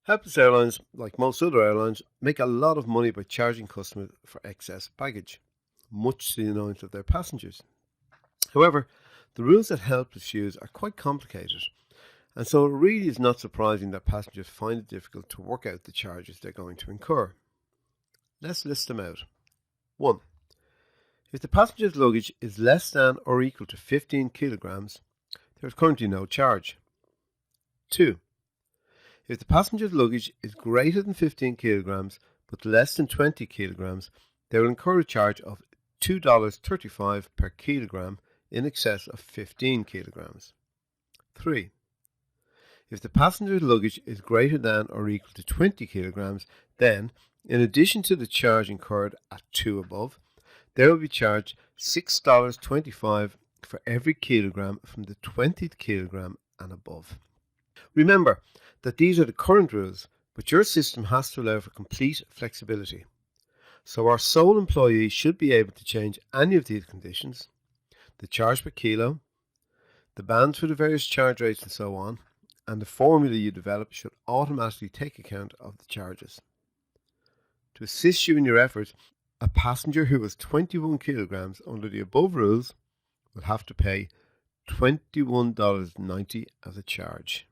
Helpless airlines, like most other airlines, make a lot of money by charging customers for excess baggage, much to the annoyance of their passengers. However, the rules that Helpless use are quite complicated, and so it really is not surprising that passengers find it difficult to work out the charges they're going to incur. Let's list them out. 1. If the passenger's luggage is less than or equal to 15 kilograms, there is currently no charge. 2. If the passenger's luggage is greater than 15 kilograms but less than 20 kilograms, they will incur a charge of $2.35 per kilogram in excess of 15 kilograms. 3. If the passenger's luggage is greater than or equal to 20 kilograms, then, in addition to the charge incurred at 2 above, they will be charged $6.25 for every kilogram from the 20th kilogram and above. Remember that these are the current rules, but your system has to allow for complete flexibility. So our sole employee should be able to change any of these conditions: the charge per kilo, the bands for the various charge rates and so on, and the formula you develop should automatically take account of the charges. To assist you in your efforts, a passenger who has 21 kilograms under the above rules will have to pay $21.90 as a charge.